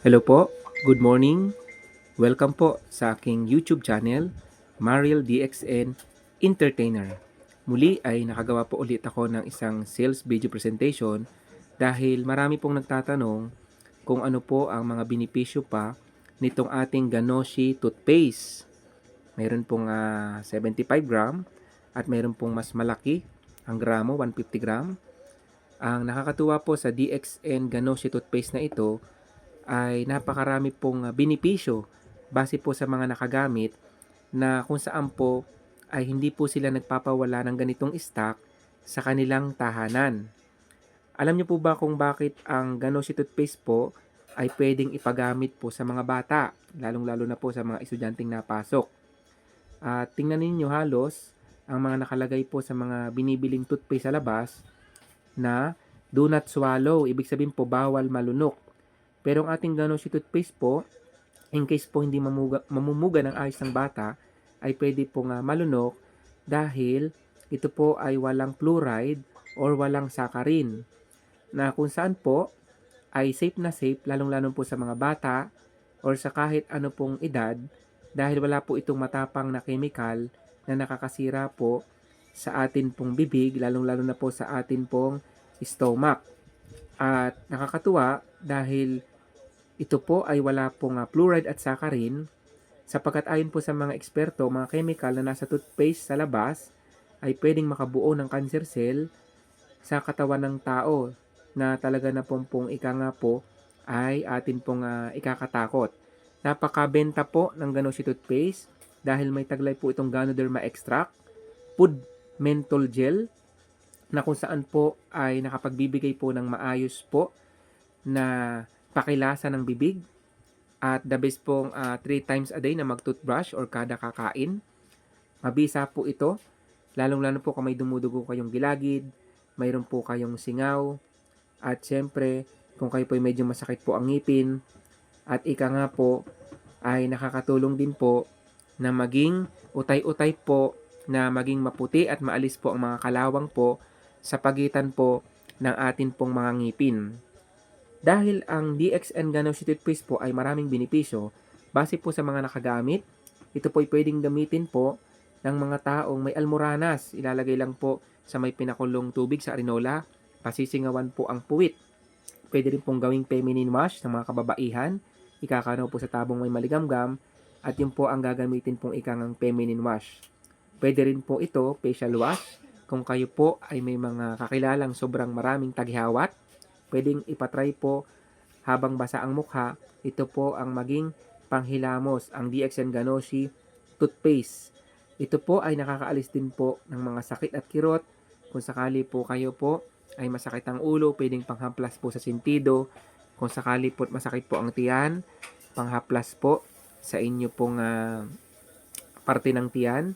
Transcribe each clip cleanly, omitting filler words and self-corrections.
Hello po, good morning. Welcome po sa aking YouTube channel, Mariel DXN Entertainer. Muli ay nakagawa po ulit ako ng isang sales video presentation dahil marami pong nagtatanong kung ano po ang mga benepisyo pa nitong ating Ganoshi toothpaste. Mayroon pong 75 gram at mayroon pong mas malaki ang gramo, 150 gram. Ang nakakatuwa po sa DXN Ganoshi toothpaste na ito ay napakarami pong benepisyo base po sa mga nakagamit na kung saan po ay hindi po sila nagpapawala ng ganitong stock sa kanilang tahanan. Alam niyo po ba kung bakit ang Ganoshi toothpaste po ay pwedeng ipagamit po sa mga bata, lalong-lalo na po sa mga estudyanteng napasok? At tingnan ninyo halos ang mga nakalagay po sa mga binibiling toothpaste sa labas na do not swallow, ibig sabihin po bawal malunok. Pero ang ating Ganoshi toothpaste po, in case po hindi mamumuga ng ayos ng bata, ay pwede pong malunok dahil ito po ay walang fluoride or walang saccharin. Na kung saan po ay safe na safe, lalong-lalo po sa mga bata or sa kahit ano pong edad dahil wala po itong matapang na chemical na nakakasira po sa atin pong bibig, lalong-lalo na po sa atin pong stomach. At nakakatuwa dahil ito po ay wala pong fluoride at saccharin sapagkat ayon po sa mga eksperto, mga chemical na nasa toothpaste sa labas ay pwedeng makabuo ng cancer cell sa katawan ng tao na talaga na pong ika nga po ay atin pong ikakatakot. Napakabenta po ng Ganoshi toothpaste dahil may taglay po itong Ganoderma extract, food menthol gel na kung saan po ay nakapagbibigay po ng maayos po na pakilasa ng bibig at the best pong 3 times a day na mag-toothbrush or kada kakain. Mabisa po ito, lalong-lalo po kung may dumudugo kayong gilagid, mayroon po kayong singaw, at syempre kung kayo po ay medyo masakit po ang ngipin, at ika nga po ay nakakatulong din po na maging utay-utay po, na maging maputi at maalis po ang mga kalawang po sa pagitan po ng atin pong mga ngipin. Dahil ang DXN Ganoshi toothpaste po ay maraming benepisyo, base po sa mga nakagamit, ito po ay pwedeng gamitin po ng mga taong may almoranas. Ilalagay lang po sa may pinakulong tubig sa arenola, pasisingawan po ang puwit. Pwede rin pong gawing feminine wash ng mga kababaihan, ikakanaw po sa tabong may maligamgam, at yun po ang gagamitin pong ikangang feminine wash. Pwede rin po ito, facial wash, kung kayo po ay may mga kakilalang sobrang maraming taghawat, pwedeng ipatry po habang basa ang mukha. Ito po ang maging panghilamos, ang DXN Ganoshi toothpaste. Ito po ay nakakaalis din po ng mga sakit at kirot. Kung sakali po kayo po ay masakit ang ulo, pwedeng panghaplas po sa sentido. Kung sakali po masakit po ang tiyan, panghaplas po sa inyo pong parte ng tiyan.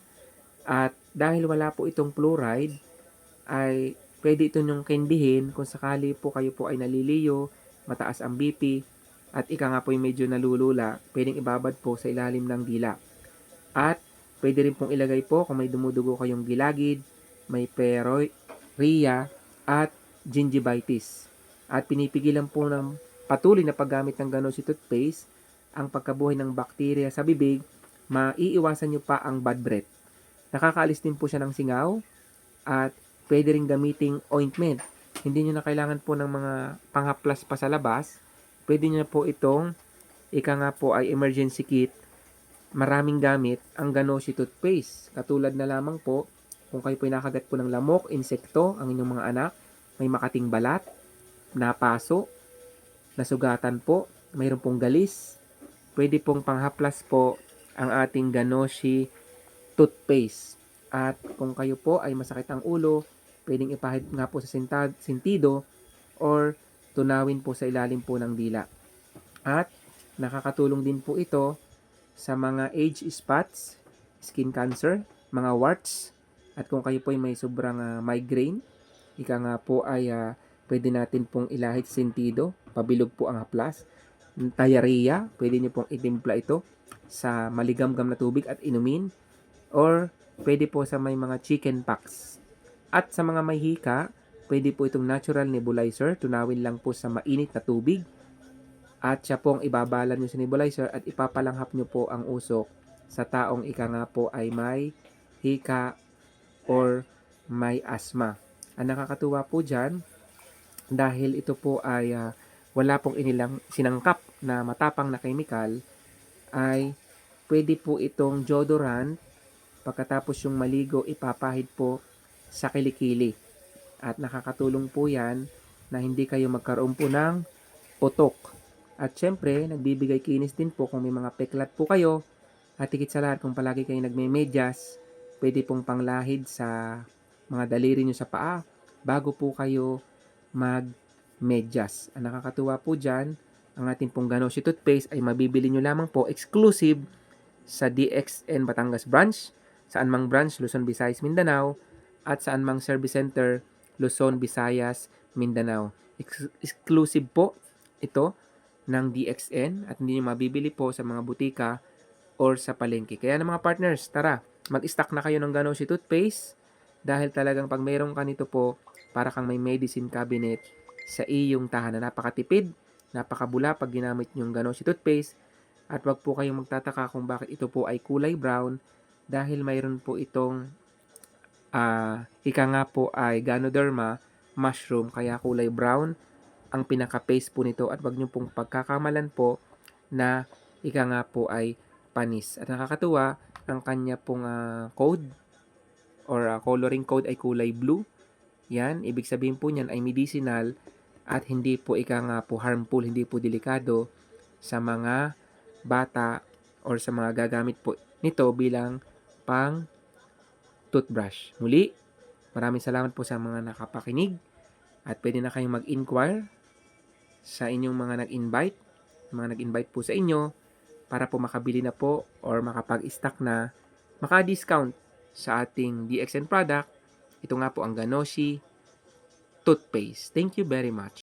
At dahil wala po itong fluoride, ay pwede ito nyong kendihin kung sakali po kayo po ay naliliyo, mataas ang BP, at ika nga po ay medyo nalulula, pwedeng ibabad po sa ilalim ng dila. At pwede rin pong ilagay po kung may dumudugo kayong gilagid, may rhea, at gingivitis. At pinipigilan po ng patuloy na paggamit ng Ganoshi toothpaste ang pagkabuhay ng bakterya sa bibig, maiiwasan nyo pa ang bad breath. Nakakaalis din po siya ng singaw at pwede rin gamiting ointment. Hindi nyo na kailangan po ng mga panghaplas pa sa labas. Pwede nyo po itong, ika nga po ay emergency kit, maraming gamit ang Ganoshi toothpaste. Katulad na lamang po, kung kayo po nakagat po ng lamok, insekto, ang inyong mga anak, may makating balat, napaso, nasugatan po, mayroon pong galis, pwede pong panghaplas po ang ating Ganoshi toothpaste. At kung kayo po ay masakit ang ulo, pwedeng ipahid nga po sa sentido or tunawin po sa ilalim po ng dila. At nakakatulong din po ito sa mga age spots, skin cancer, mga warts, at kung kayo po ay may sobrang migraine, ika nga po ay pwede natin pong ilahid sa sentido, pabilog po ang haplas. Diarrhea, pwede nyo pong itimpla ito sa maligamgam na tubig at inumin, or pwede po sa may mga chicken pox. At sa mga may hika, pwede po itong natural nebulizer, tunawin lang po sa mainit na tubig. at siya pong ibabalad nyo sa nebulizer at ipapalanghap nyo po ang usok sa taong ika nga po ay may hika or may asthma. Ang nakakatuwa po dyan, dahil ito po ay wala pong inilang sinangkap na matapang na chemical, ay pwede po itong deodorant. Pagkatapos yung maligo, ipapahid po sa kilikili. At nakakatulong po yan na hindi kayo magkaroon po ng utok. At syempre, nagbibigay kinis din po kung may mga peklat po kayo. At higit sa lahat, kung palagi kayo nagme-medyas, pwede pong panglahid sa mga daliri nyo sa paa bago po kayo mag-medyas. Ang nakakatuwa po dyan, ang ating pong Ganoshi toothpaste ay mabibili nyo lamang po exclusive sa DXN Batangas branch, saan mang branch Luzon, Visayas, Mindanao, at saan mang service center Luzon, Visayas, Mindanao. Exclusive po ito ng DXN at hindi nyo mabibili po sa mga butika or sa palengke. Kaya na mga partners, tara, mag-stock na kayo ng Ganoshi toothpaste dahil talagang pag mayroon ka nito po, para kang may medicine cabinet sa iyong tahanan. Napakatipid, napakabula pag ginamit yung Ganoshi toothpaste. At wag po kayong magtataka kung bakit ito po ay kulay brown dahil mayroon po itong ika nga po ay Ganoderma mushroom kaya kulay brown ang pinaka-paste po nito at wag niyo pong pagkakamalan po na ika nga po ay panis. At nakakatuwa, ang kanya pong code or coloring code ay kulay blue. Yan, ibig sabihin po niyan ay medicinal at hindi po ika nga po harmful, hindi po delikado sa mga bata or sa mga gagamit po nito bilang pang toothbrush. Muli, maraming salamat po sa mga nakapakinig at pwede na kayong mag-inquire sa inyong mga nag-invite po sa inyo para po makabili na po or makapag-stock na, maka-discount sa ating DXN product. Ito nga po ang Ganoshi toothpaste. Thank you very much.